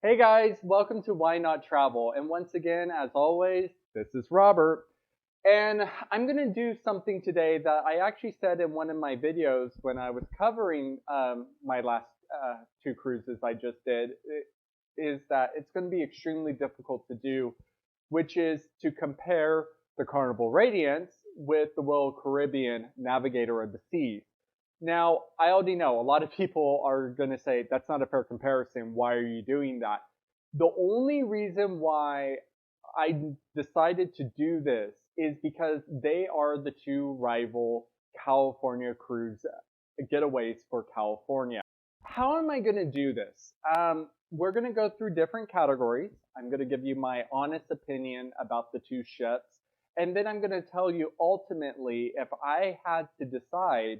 Hey guys, welcome to Why Not Travel. And once again, as always, this is Robert. And I'm going to do something today that I actually said in one of my videos when I was covering my last two cruises I just did, is that it's going to be extremely difficult to do, which is to compare the Carnival Radiance with the Royal Caribbean Navigator of the Seas. Now, I already know a lot of people are going to say that's not a fair comparison. Why are you doing that? The only reason why I decided to do this is because they are the two rival California cruise getaways for California. How am I going to do this? We're going to go through different categories. I'm going to give you my honest opinion about the two ships. And then I'm going to tell you ultimately if I had to decide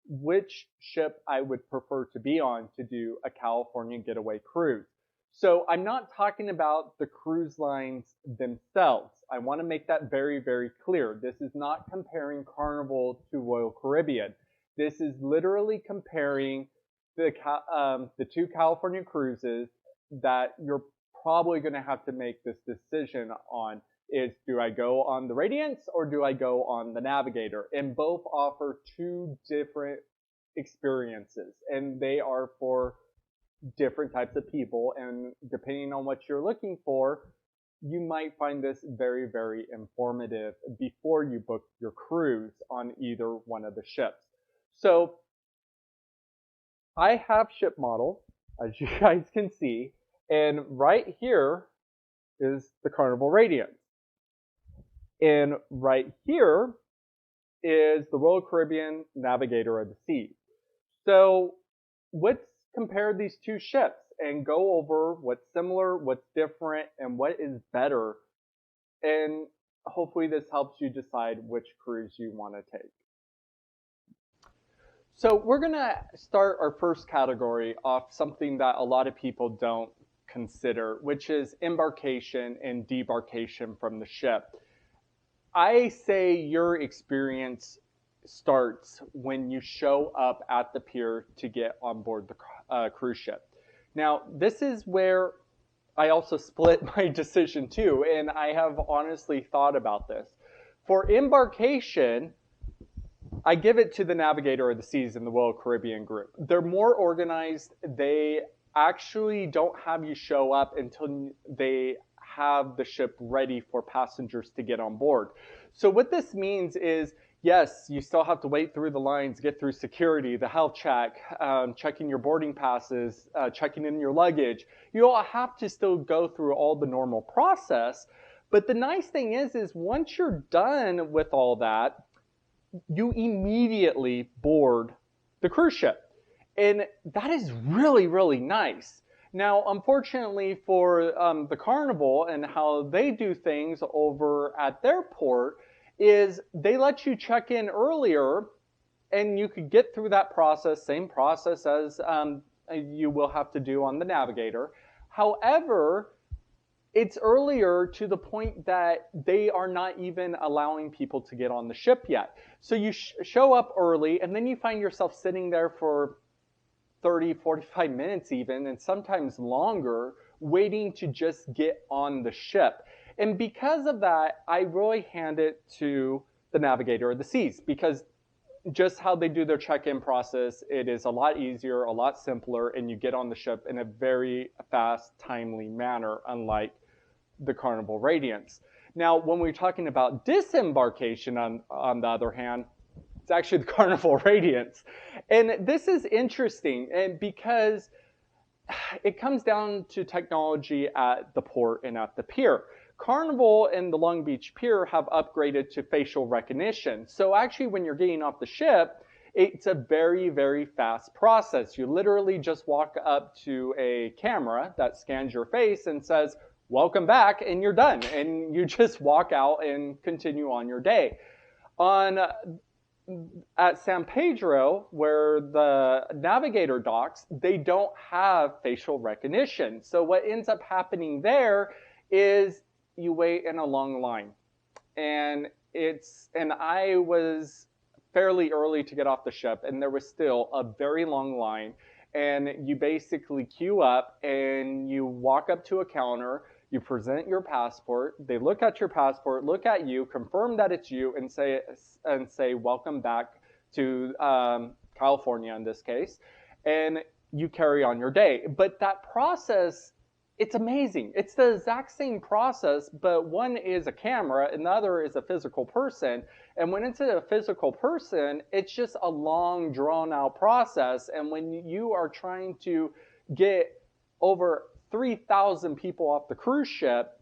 which ship I would prefer to be on to do a California getaway cruise. So I'm not talking about the cruise lines themselves. I want to make that very, very clear. This is not comparing Carnival to Royal Caribbean. This is literally comparing the two California cruises that you're probably going to have to make this decision on. Is do I go on the Radiance or do I go on the Navigator? And both offer two different experiences, and they are for different types of people. And depending on what you're looking for, you might find this very, very informative before you book your cruise on either one of the ships. So I have ship model, as you guys can see, and right here is the Carnival Radiance. And right here is the Royal Caribbean Navigator of the Seas. So let's compare these two ships and go over what's similar, what's different, and what is better. And hopefully this helps you decide which cruise you want to take. So we're going to start our first category off something that a lot of people don't consider, which is embarkation and debarkation from the ship. I say your experience starts when you show up at the pier to get on board the cruise ship. Now, this is where I also split my decision too, and I have honestly thought about this. For embarkation, I give it to the Navigator of the Seas and the Royal Caribbean group. They're more organized. They actually don't have you show up until they have the ship ready for passengers to get on board. So what this means is, yes, you still have to wait through the lines, get through security, the health check, checking your boarding passes, checking in your luggage. You all have to still go through all the normal process. But the nice thing is once you're done with all that, you immediately board the cruise ship. And that is really, really nice. Now, unfortunately for the Carnival and how they do things over at their port is they let you check in earlier and you could get through that process, same process as you will have to do on the Navigator. However, it's earlier to the point that they are not even allowing people to get on the ship yet. So you show up early and then you find yourself sitting there for 30, 45 minutes even, and sometimes longer, waiting to just get on the ship. And because of that, I really hand it to the Navigator of the Seas, because just how they do their check-in process, it is a lot easier, a lot simpler, and you get on the ship in a very fast, timely manner, unlike the Carnival Radiance. Now, when we're talking about disembarkation, on the other hand, it's actually the Carnival Radiance. And this is interesting, and because it comes down to technology at the port and at the pier. Carnival and the Long Beach Pier have upgraded to facial recognition. So actually when you're getting off the ship, it's a very, very fast process. You literally just walk up to a camera that scans your face and says, "Welcome back," and you're done. And you just walk out and continue on your day. At San Pedro, where the Navigator docks, they don't have facial recognition. So what ends up happening there is you wait in a long line. And I was fairly early to get off the ship, and there was still a very long line. and you basically queue up and you walk up to a counter, you present your passport, they look at your passport, look at you, confirm that it's you, and say welcome back to California in this case, and you carry on your day. But that process, it's amazing. It's the exact same process, but one is a camera and the other is a physical person. And when it's a physical person, it's just a long, drawn out process. And when you are trying to get over 3,000 people off the cruise ship,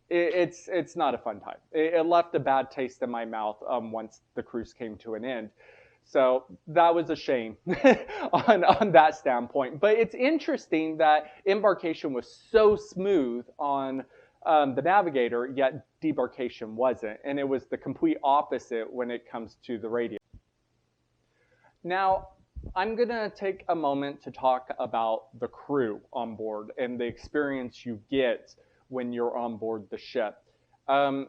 it's not a fun time. It left a bad taste in my mouth once the cruise came to an end. So that was a shame on that standpoint. But it's interesting that embarkation was so smooth on the Navigator, yet debarkation wasn't. And it was the complete opposite when it comes to the Radiance. Now, I'm going to take a moment to talk about the crew on board and the experience you get when you're on board the ship. On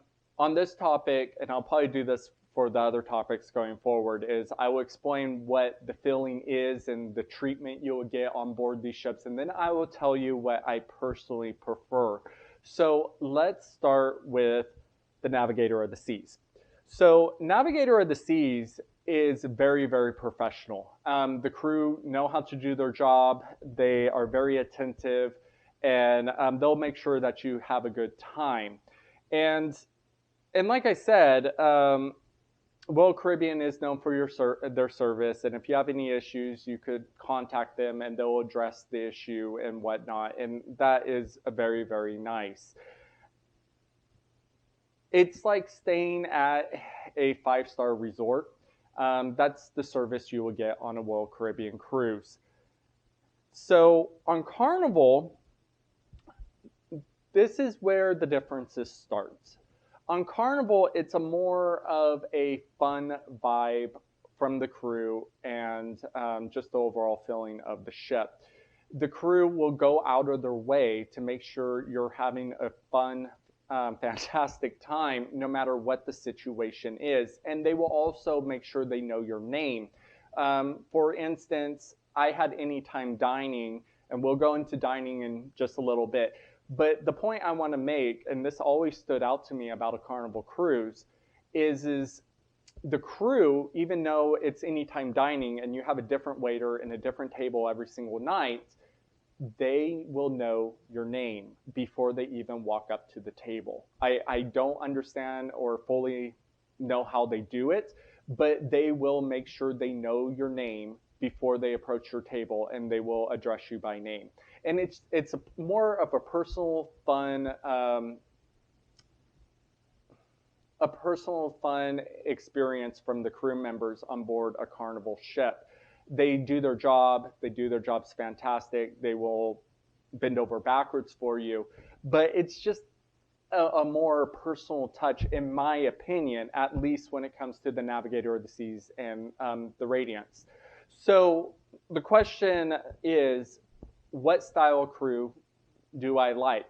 this topic, and I'll probably do this for the other topics going forward, is I will explain what the feeling is and the treatment you will get on board these ships, and then I will tell you what I personally prefer. So let's start with the Navigator of the Seas. So Navigator of the Seas is very, very professional. The crew know how to do their job. They are very attentive, and they'll make sure that you have a good time. And like I said, Royal Caribbean is known for their service, and if you have any issues, you could contact them and they'll address the issue and whatnot, and that is very, very nice. It's like staying at a 5-star resort. That's the service you will get on a Royal Caribbean cruise. So on Carnival, this is where the differences start. On Carnival, it's a more of a fun vibe from the crew and just the overall feeling of the ship. The crew will go out of their way to make sure you're having a fun, fantastic time no matter what the situation is. And they will also make sure they know your name. For instance, I had anytime dining, and we'll go into dining in just a little bit. But the point I want to make, and this always stood out to me about a Carnival cruise, is the crew, even though it's anytime dining and you have a different waiter and a different table every single night, they will know your name before they even walk up to the table. I don't understand or fully know how they do it, but they will make sure they know your name before they approach your table, and they will address you by name. And it's more of a personal fun experience from the crew members on board a Carnival ship. They do their job. They do their jobs fantastic. They will bend over backwards for you. But it's just a more personal touch, in my opinion, at least when it comes to the Navigator of the Seas and the Radiance. So the question is, what style of crew do I like?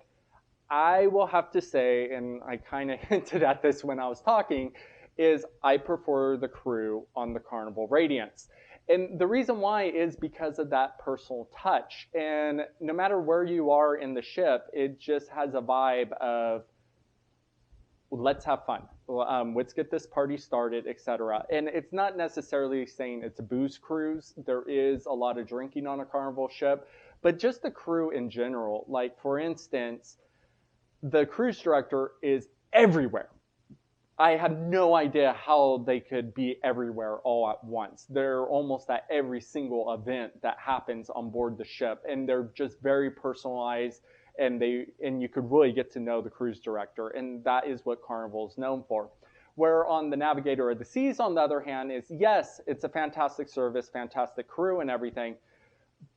I will have to say, and I kind of hinted at this when I was talking, is I prefer the crew on the Carnival Radiance. And the reason why is because of that personal touch. And no matter where you are in the ship, it just has a vibe of, let's have fun. Let's get this party started, etc. And it's not necessarily saying it's a booze cruise. There is a lot of drinking on a Carnival ship, but just the crew in general. Like, for instance, the cruise director is everywhere. I have no idea how they could be everywhere all at once. They're almost at every single event that happens on board the ship, and they're just very personalized, and you could really get to know the cruise director, and that is what Carnival is known for. Where on the Navigator of the Seas, on the other hand, is yes, it's a fantastic service, fantastic crew and everything,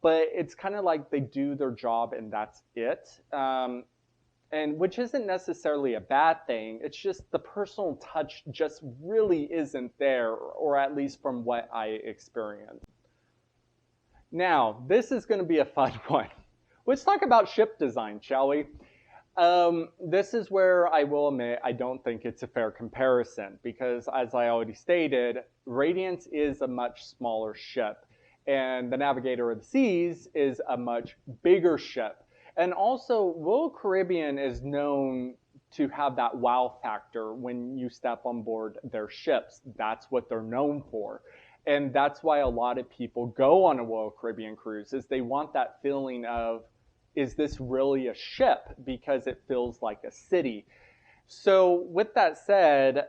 but it's kind of like they do their job and that's it. And which isn't necessarily a bad thing. It's just the personal touch just really isn't there, or at least from what I experienced. Now, this is going to be a fun one. Let's talk about ship design, shall we? This is where I will admit I don't think it's a fair comparison, because as I already stated, Radiance is a much smaller ship. And the Navigator of the Seas is a much bigger ship. And also, Royal Caribbean is known to have that wow factor when you step on board their ships. That's what they're known for. And that's why a lot of people go on a Royal Caribbean cruise, is they want that feeling of, is this really a ship? Because it feels like a city. So with that said,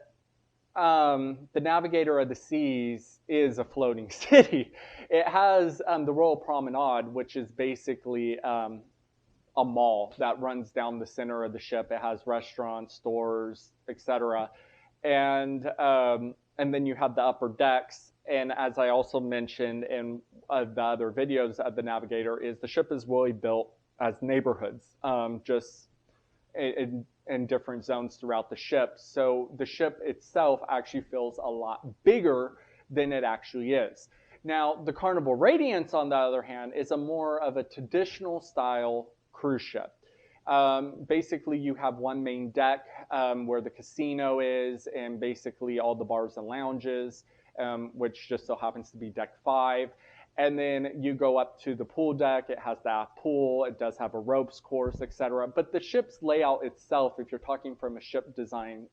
the Navigator of the Seas is a floating city. It has the Royal Promenade, which is basically a mall that runs down the center of the ship. It has restaurants, stores, etc. And then you have the upper decks. And as I also mentioned in the other videos of the Navigator, is the ship is really built as neighborhoods, just in different zones throughout the ship. So the ship itself actually feels a lot bigger than it actually is. Now, the Carnival Radiance, on the other hand, is a more of a traditional style cruise ship. Basically, you have one main deck where the casino is, and basically all the bars and lounges, which just so happens to be deck 5. And then you go up to the pool deck. It has that pool. It does have a ropes course, etc. But the ship's layout itself, if you're talking from a ship design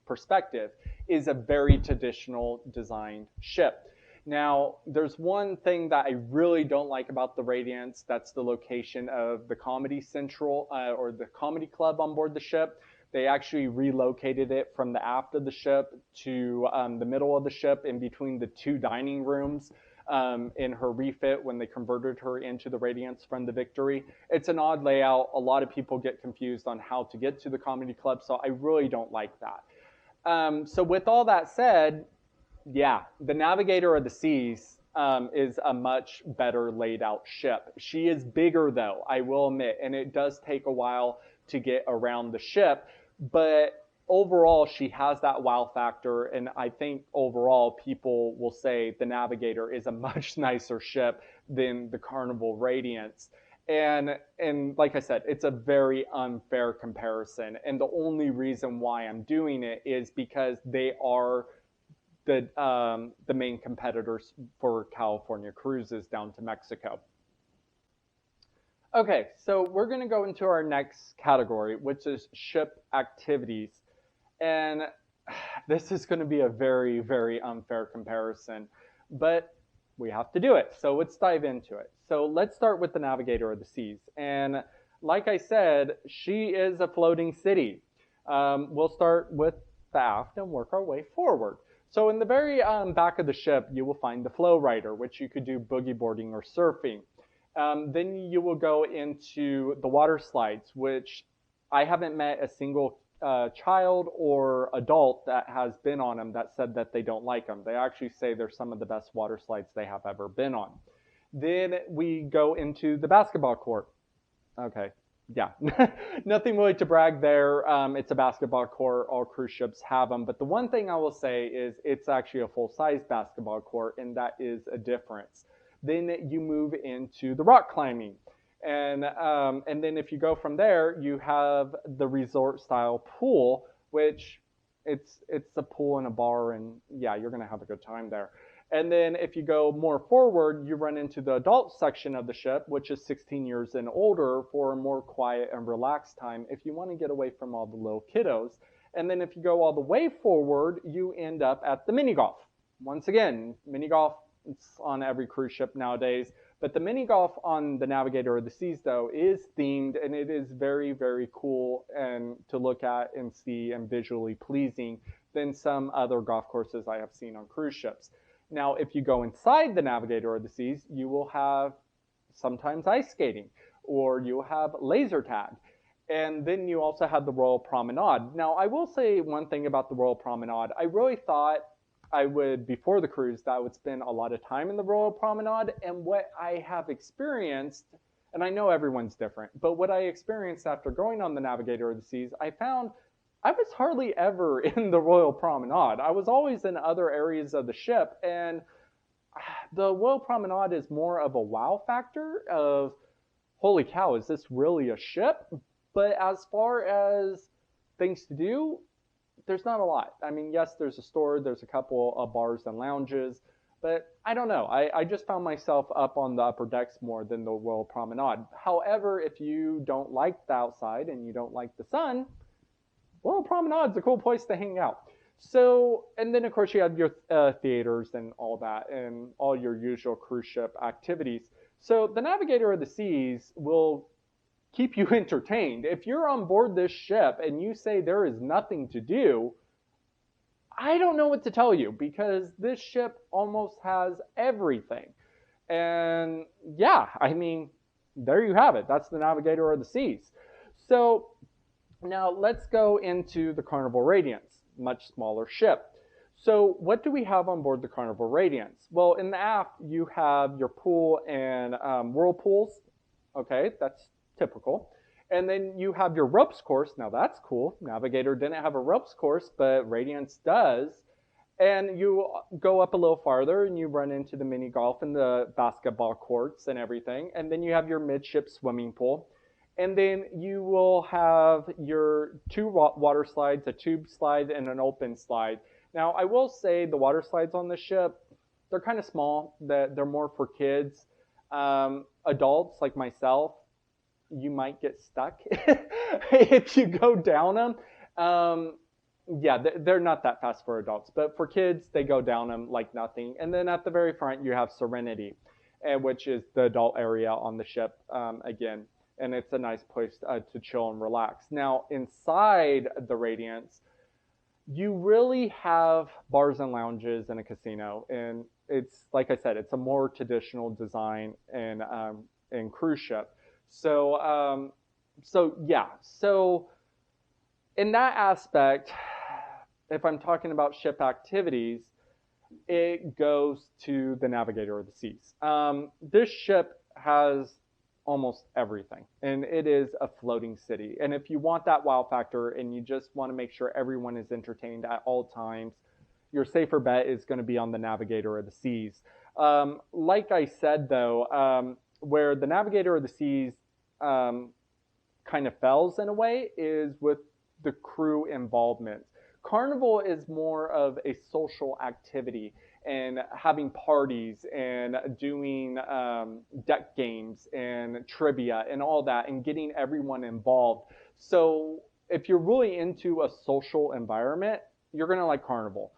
perspective, is a very traditional designed ship. Now, there's one thing that I really don't like about the Radiance. That's the location of the Comedy Central or the Comedy Club on board the ship. They actually relocated it from the aft of the ship to the middle of the ship, in between the two dining rooms in her refit when they converted her into the Radiance from the Victory. It's an odd layout. A lot of people get confused on how to get to the Comedy Club, so I really don't like that. So with all that said, yeah, the Navigator of the Seas is a much better laid out ship. She is bigger though, I will admit, and it does take a while to get around the ship, but overall she has that wow factor, and I think overall people will say the Navigator is a much nicer ship than the Carnival Radiance. And like I said, it's a very unfair comparison, and the only reason why I'm doing it is because they are the main competitors for California cruises down to Mexico. Okay, so we're going to go into our next category, which is ship activities. And this is going to be a very, very unfair comparison, but we have to do it. So let's dive into it. So let's start with the Navigator of the Seas. And like I said, she is a floating city. We'll start with the aft and work our way forward. So in the very back of the ship, you will find the flow rider, which you could do boogie boarding or surfing. Then you will go into the water slides, which I haven't met a single child or adult that has been on them that said that they don't like them. They actually say they're some of the best water slides they have ever been on. Then we go into the basketball court. Okay, yeah, nothing really to brag there. It's a basketball court. All cruise ships have them. But the one thing I will say is it's actually a full-size basketball court, and that is a difference. Then you move into the rock climbing. And then if you go from there, you have the resort-style pool, which it's a pool and a bar, and yeah, you're going to have a good time there. And then if you go more forward, you run into the adult section of the ship, which is 16 years and older, for a more quiet and relaxed time if you want to get away from all the little kiddos. And then if you go all the way forward, you end up at the mini golf. Once again, mini golf, it's on every cruise ship nowadays. But the mini golf on the Navigator of the Seas, though, is themed, and it is very, very cool and to look at and see and visually pleasing than some other golf courses I have seen on cruise ships. Now, if you go inside the Navigator of the Seas, you will have sometimes ice skating, or you'll have laser tag. And then you also have the Royal Promenade. Now, I will say one thing about the Royal Promenade. I really thought I would, before the cruise, that I would spend a lot of time in the Royal Promenade. And what I have experienced, and I know everyone's different, but what I experienced after going on the Navigator of the Seas, I found I was hardly ever in the Royal Promenade. I was always in other areas of the ship, and the Royal Promenade is more of a wow factor of, holy cow, is this really a ship? But as far as things to do, there's not a lot. I mean, yes, there's a store, there's a couple of bars and lounges, But I don't know. I just found myself up on the upper decks more than the Royal Promenade. However, if you don't like the outside and you don't like the sun, Royal Promenade's a cool place to hang out. So, and then of course you have your theaters and all that, and all your usual cruise ship activities. So the Navigator of the Seas will keep you entertained. If you're on board this ship and you say there is nothing to do, I don't know what to tell you, because this ship almost has everything. And yeah, I mean, there you have it. That's the Navigator of the Seas. So now let's go into the Carnival Radiance, much smaller ship. So what do we have on board the Carnival Radiance? Well, in the aft, you have your pool and whirlpools. Okay, that's typical. And then you have your ropes course. Now that's cool. Navigator didn't have a ropes course, but Radiance does. And you go up a little farther and you run into the mini golf and the basketball courts and everything. And then you have your midship swimming pool. And then you will have your two water slides, a tube slide and an open slide. Now, I will say the water slides on the ship, they're kind of small. They're more for kids. Adults like myself, you might get stuck if you go down them. Yeah, they're not that fast for adults, but for kids, they go down them like nothing. And then at the very front, you have Serenity, which is the adult area on the ship again. And it's a nice place to chill and relax. Now, inside the Radiance, you really have bars and lounges and a casino. And it's, like I said, it's a more traditional design and cruise ship. So, yeah. So in that aspect, if I'm talking about ship activities, it goes to the Navigator of the Seas. This ship has almost everything, and it is a floating city. And if you want that wow factor and you just want to make sure everyone is entertained at all times, your safer bet is going to be on the Navigator of the Seas. Like I said, though, where the Navigator of the Seas kind of fails in a way is with the crew involvement. Carnival is more of a social activity and having parties and doing deck games and trivia and all that and getting everyone involved. So if you're really into a social environment, you're going to like Carnival.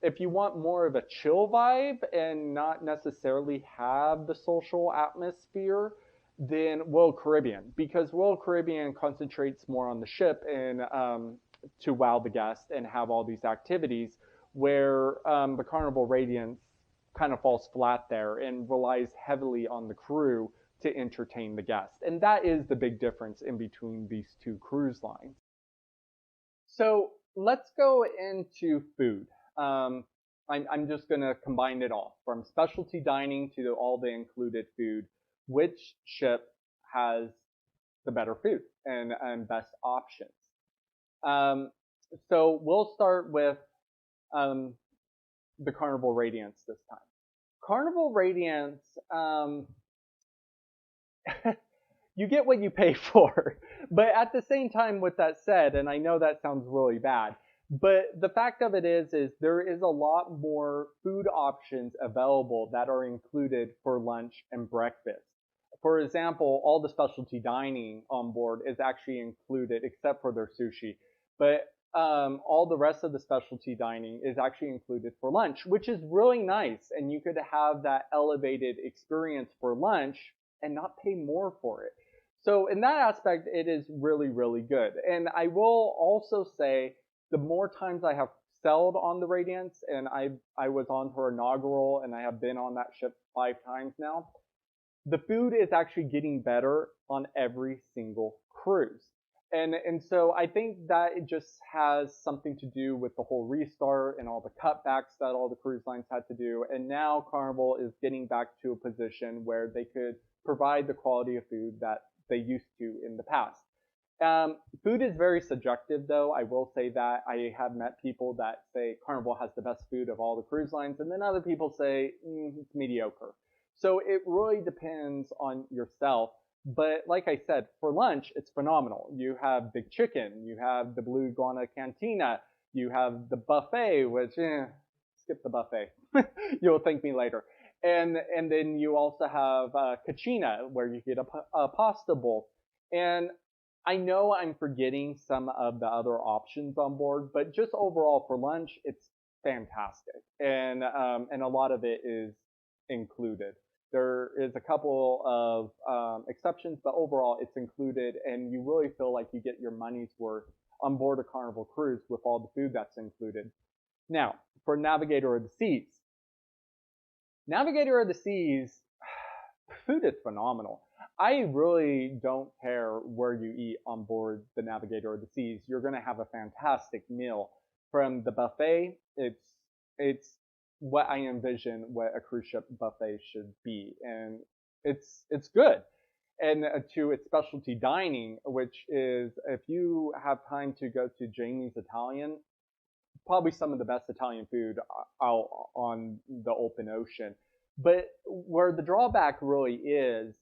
If you want more of a chill vibe and not necessarily have the social atmosphere, then Royal Caribbean, because Royal Caribbean concentrates more on the ship and to wow the guest and have all these activities, where the Carnival Radiance kind of falls flat there and relies heavily on the crew to entertain the guest. And that is the big difference in between these two cruise lines. So let's go into food. I'm just going to combine it all, from specialty dining to all the included food. Which ship has the better food and best options? So we'll start with the Carnival Radiance this time. Carnival Radiance, you get what you pay for. But at the same time, with that said, and I know that sounds really bad, but the fact of it is there is a lot more food options available that are included for lunch and breakfast. For example, all the specialty dining on board is actually included, except for their sushi. But all the rest of the specialty dining is actually included for lunch, which is really nice. And you could have that elevated experience for lunch and not pay more for it. So in that aspect, it is really, really good. And I will also say, the more times I have sailed on the Radiance, and I was on her inaugural, and I have been on that ship 5 times now, the food is actually getting better on every single cruise. And so I think that it just has something to do with the whole restart and all the cutbacks that all the cruise lines had to do. And now Carnival is getting back to a position where they could provide the quality of food that they used to in the past. Food is very subjective, though. I will say that I have met people that say Carnival has the best food of all the cruise lines, and then other people say it's mediocre. So it really depends on yourself. But like I said, for lunch, it's phenomenal. You have big chicken, you have the blue iguana cantina, you have the buffet, which it's skip the buffet. You'll thank me later. And then you also have cucina, where you get a pasta bowl. And I know I'm forgetting some of the other options on board, but just overall for lunch, it's fantastic, and a lot of it is included. There is a couple of exceptions, but overall it's included, and you really feel like you get your money's worth on board a Carnival cruise with all the food that's included. Now, for Navigator of the Seas, Navigator of the Seas, food is phenomenal. I really don't care where you eat on board the Navigator of the Seas. You're going to have a fantastic meal. From the buffet, it's what I envision what a cruise ship buffet should be, and it's good. And to its specialty dining, which is, if you have time to go to Jamie's Italian, probably some of the best Italian food out on the open ocean. But where the drawback really is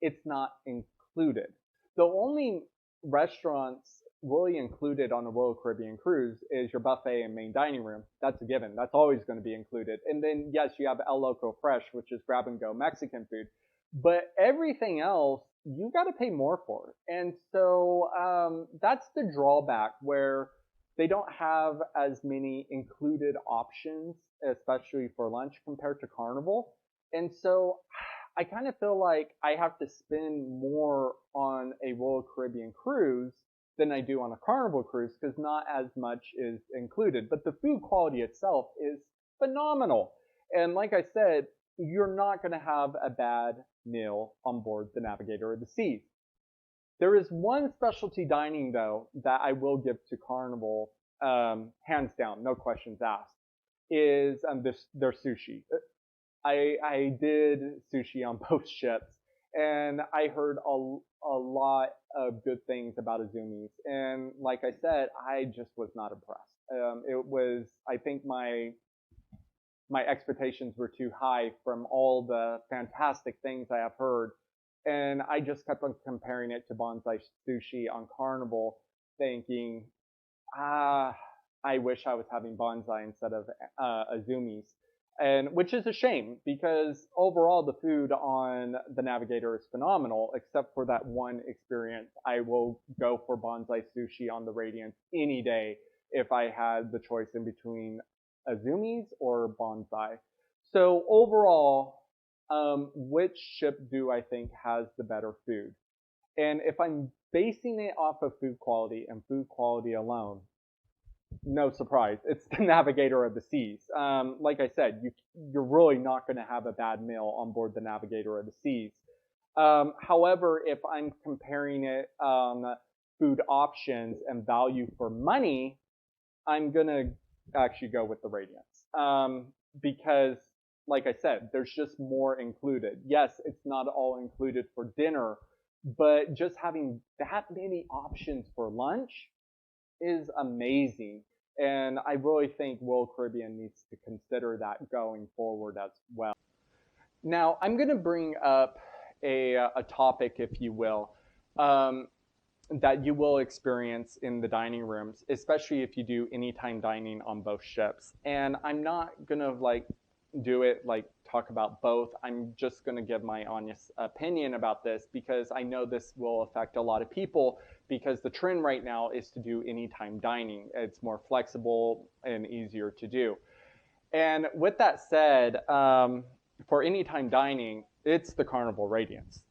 it's not included. The only restaurants really included on a Royal Caribbean cruise is your buffet and main dining room. That's a given. That's always going to be included. And then, yes, you have El Loco Fresh, which is grab and go Mexican food. But everything else, you got to pay more for. And so that's the drawback, where they don't have as many included options, especially for lunch, compared to Carnival. And so I kind of feel like I have to spend more on a Royal Caribbean cruise than I do on a Carnival cruise, because not as much is included. But the food quality itself is phenomenal. And like I said, you're not going to have a bad meal on board the Navigator of the Seas. There is one specialty dining, though, that I will give to Carnival, hands down, no questions asked, is their sushi. I did sushi on both ships, and I heard a lot of good things about Azumi's. And like I said, I just was not impressed. It was, I think my expectations were too high from all the fantastic things I have heard. And I just kept on comparing it to bonsai sushi on Carnival, thinking, I wish I was having bonsai instead of Azumi's. And which is a shame, because overall the food on the Navigator is phenomenal, except for that one experience. I will go for bonsai sushi on the Radiance any day if I had the choice in between Azumi's or bonsai. So overall, which ship do I think has the better food? And if I'm basing it off of food quality and food quality alone, no surprise, it's the Navigator of the Seas. Like I said, you're really not going to have a bad meal on board the Navigator of the Seas. However, if I'm comparing it food options and value for money, I'm going to actually go with the Radiance. Because like I said, there's just more included. Yes, it's not all included for dinner, but just having that many options for lunch is amazing. And I really think Royal Caribbean needs to consider that going forward as well. Now, I'm going to bring up a topic, if you will, that you will experience in the dining rooms, especially if you do anytime dining on both ships. And I'm not going to do it talk about both. I'm just going to give my honest opinion about this, because I know this will affect a lot of people, because the trend right now is to do anytime dining. It's more flexible and easier to do. And with that said, for anytime dining, it's the Carnival Radiance.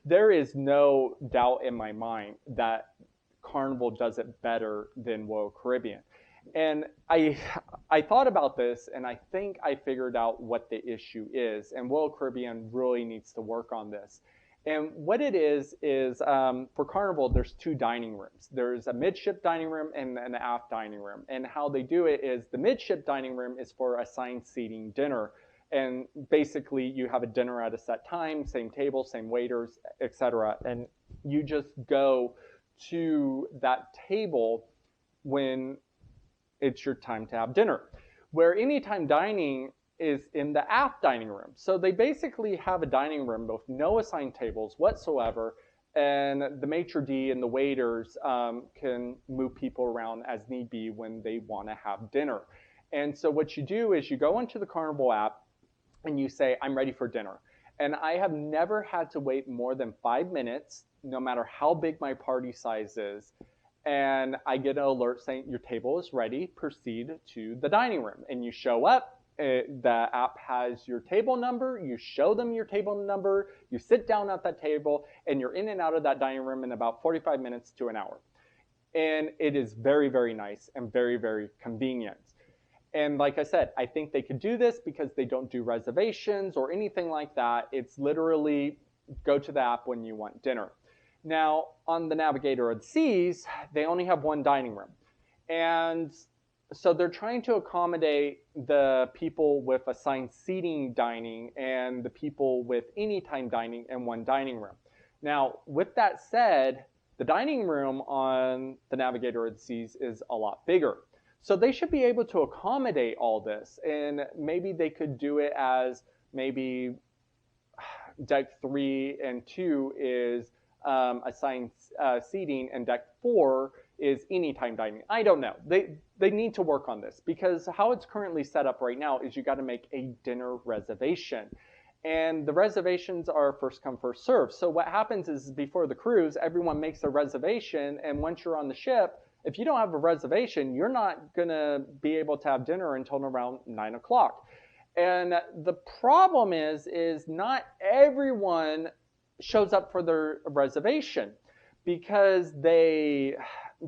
There is no doubt in my mind that Carnival does it better than Royal Caribbean. And I thought about this, and I think I figured out what the issue is. And Royal Caribbean really needs to work on this. And what it is for Carnival, there's two dining rooms. There's a midship dining room and an aft dining room. And how they do it is the midship dining room is for assigned seating dinner. And basically, you have a dinner at a set time, same table, same waiters, etc. And you just go to that table when it's your time to have dinner. Where anytime dining is in the aft dining room. So they basically have a dining room with no assigned tables whatsoever, and the maitre d' and the waiters can move people around as need be when they want to have dinner. And so what you do is you go into the Carnival app and you say, I'm ready for dinner. And I have never had to wait more than 5 minutes, no matter how big my party size is. And I get an alert saying your table is ready, proceed to the dining room. And you show up, the app has your table number, you show them your table number, you sit down at that table, and you're in and out of that dining room in about 45 minutes to an hour. And it is very, very nice and very, very convenient. And like I said, I think they could do this because they don't do reservations or anything like that. It's literally go to the app when you want dinner. Now, on the Navigator of the Seas, they only have one dining room. And so they're trying to accommodate the people with assigned seating dining and the people with anytime dining in one dining room. Now, with that said, the dining room on the Navigator of the Seas is a lot bigger. So they should be able to accommodate all this. And maybe they could do it as maybe deck 3 and 2 is assigned seating, and deck 4 is anytime dining. I don't know. They need to work on this, because how it's currently set up right now is you got to make a dinner reservation. And the reservations are first come, first serve. So what happens is before the cruise, everyone makes a reservation. And once you're on the ship, if you don't have a reservation, you're not going to be able to have dinner until around 9 o'clock. And the problem is not everyone shows up for their reservation, because they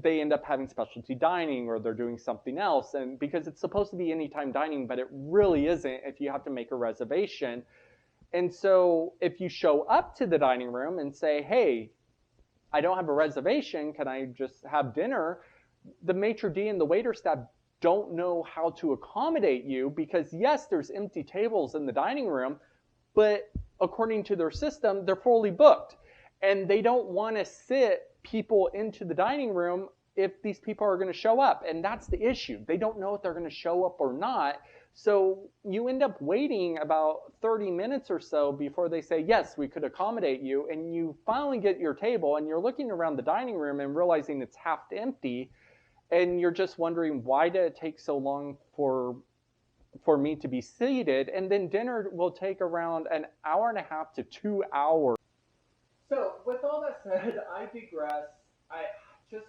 end up having specialty dining, or they're doing something else. And because it's supposed to be anytime dining, but it really isn't if you have to make a reservation. And so if you show up to the dining room and say, hey, I don't have a reservation, can I just have dinner? The maitre d' and the waiter staff don't know how to accommodate you, because yes, there's empty tables in the dining room, but according to their system, they're fully booked. And they don't want to sit people into the dining room if these people are going to show up. And that's the issue. They don't know if they're going to show up or not. So you end up waiting about 30 minutes or so before they say, yes, we could accommodate you. And you finally get your table, and you're looking around the dining room and realizing it's half empty. And you're just wondering, why did it take so long for me to be seated? And then dinner will take around an hour and a half to 2 hours. So with all that said, I digress.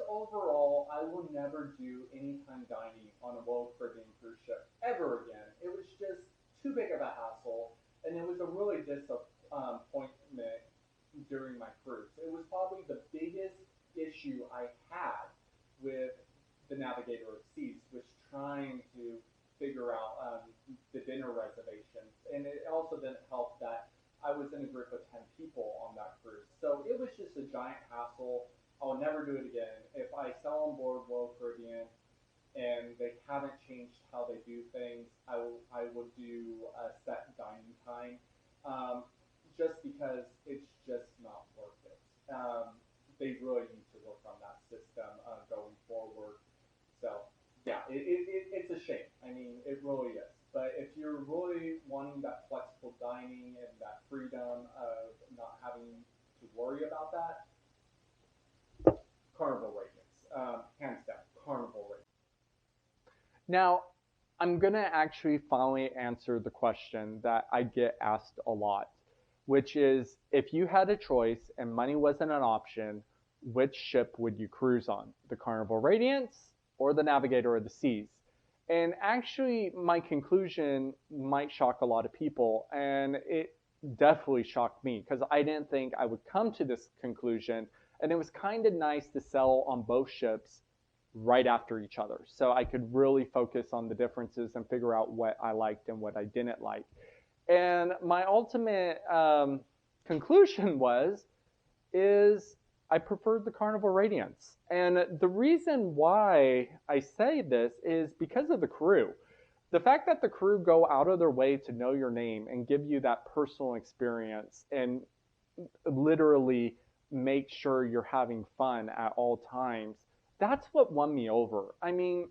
Overall, I will never do anytime dining on a Royal Caribbean cruise ship ever again. It was just too big of a hassle, and it was a really disappointment during my cruise. It was probably the biggest issue I had with the Navigator of Seas, was trying to figure out the dinner reservations. And it also didn't help that I was in a group of 10 people on that cruise. So it was just a giant hassle. I'll never do it again. If I sell on board Royal Caribbean and they haven't changed how they do things, I will do a set dining time, just because it's just not worth it. They really need to work on that system going forward. So yeah, it's a shame. I mean, it really is. But if you're really wanting that flexible dining and that freedom of not having to worry about that, Carnival Radiance, hands down, Carnival Radiance. Now, I'm going to actually finally answer the question that I get asked a lot, which is, if you had a choice and money wasn't an option, which ship would you cruise on? The Carnival Radiance or the Navigator of the Seas? And actually, my conclusion might shock a lot of people, and it definitely shocked me, because I didn't think I would come to this conclusion. And it was kind of nice to sail on both ships right after each other, so I could really focus on the differences and figure out what I liked and what I didn't like. And my ultimate conclusion is I preferred the Carnival Radiance. And the reason why I say this is because of the crew. The fact that the crew go out of their way to know your name and give you that personal experience and literally make sure you're having fun at all times, that's what won me over. I mean,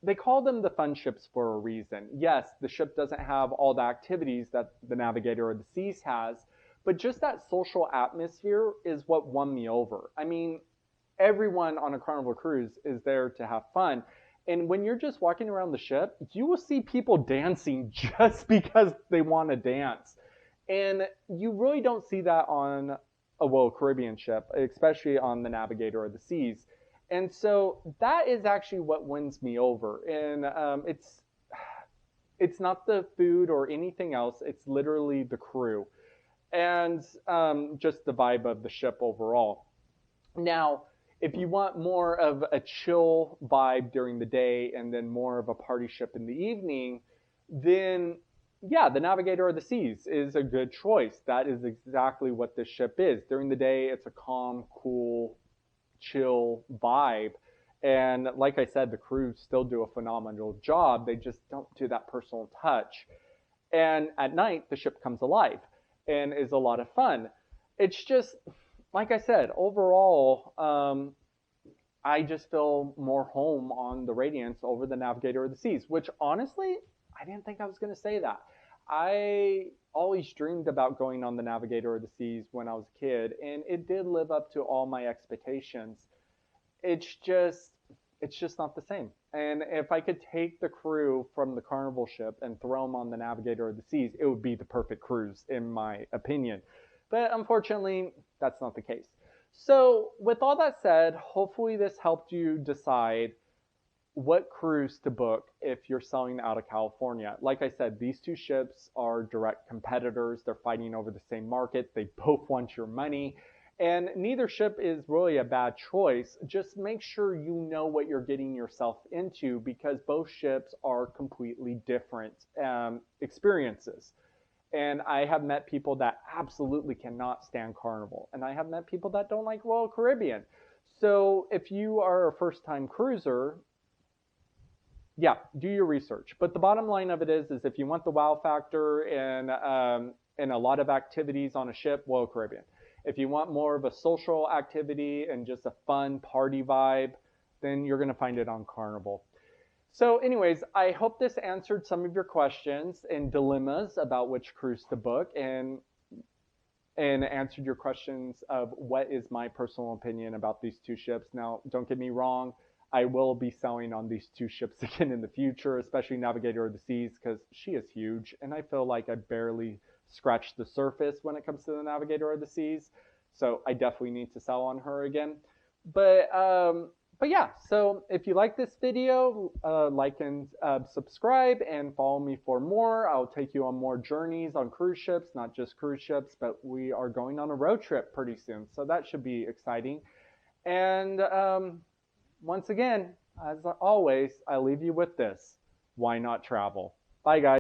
they call them the fun ships for a reason. Yes, the ship doesn't have all the activities that the Navigator of the Seas has, but just that social atmosphere is what won me over. I mean, everyone on a Carnival cruise is there to have fun. And when you're just walking around the ship, you will see people dancing just because they want to dance. And you really don't see that on a Royal Caribbean ship, especially on the Navigator of the Seas. And so that is actually what wins me over. And it's not the food or anything else. It's literally the crew and just the vibe of the ship overall. Now, if you want more of a chill vibe during the day and then more of a party ship in the evening, then yeah, the Navigator of the Seas is a good choice. That is exactly what this ship is. During the day, it's a calm, cool, chill vibe. And like I said, the crews still do a phenomenal job. They just don't do that personal touch. And at night, the ship comes alive and is a lot of fun. It's just, like I said, overall, I just feel more home on the Radiance over the Navigator of the Seas, which honestly, I didn't think I was going to say that. I always dreamed about going on the Navigator of the Seas when I was a kid, and it did live up to all my expectations. It's just it's just not the same. And if I could take the crew from the Carnival ship and throw them on the Navigator of the Seas, it would be the perfect cruise, in my opinion. But unfortunately, that's not the case. So, with all that said, hopefully this helped you decide what cruise to book if you're sailing out of California. Like I said, these two ships are direct competitors. They're fighting over the same market. They both want your money. And neither ship is really a bad choice. Just make sure you know what you're getting yourself into because both ships are completely different experiences. And I have met people that absolutely cannot stand Carnival. And I have met people that don't like Royal Caribbean. So if you are a first time cruiser, yeah, do your research. But the bottom line of it is if you want the wow factor and a lot of activities on a ship, Royal Caribbean. If you want more of a social activity and just a fun party vibe, then you're going to find it on Carnival. So anyways, I hope this answered some of your questions and dilemmas about which cruise to book and answered your questions of what is my personal opinion about these two ships. Now, don't get me wrong, I will be sailing on these two ships again in the future, especially Navigator of the Seas because she is huge and I feel like I barely scratched the surface when it comes to the Navigator of the Seas. So I definitely need to sail on her again. But yeah, so if you like this video, like and subscribe and follow me for more. I'll take you on more journeys on cruise ships, not just cruise ships, but we are going on a road trip pretty soon. So that should be exciting. And once again, as always, I leave you with this. Why not travel? Bye, guys.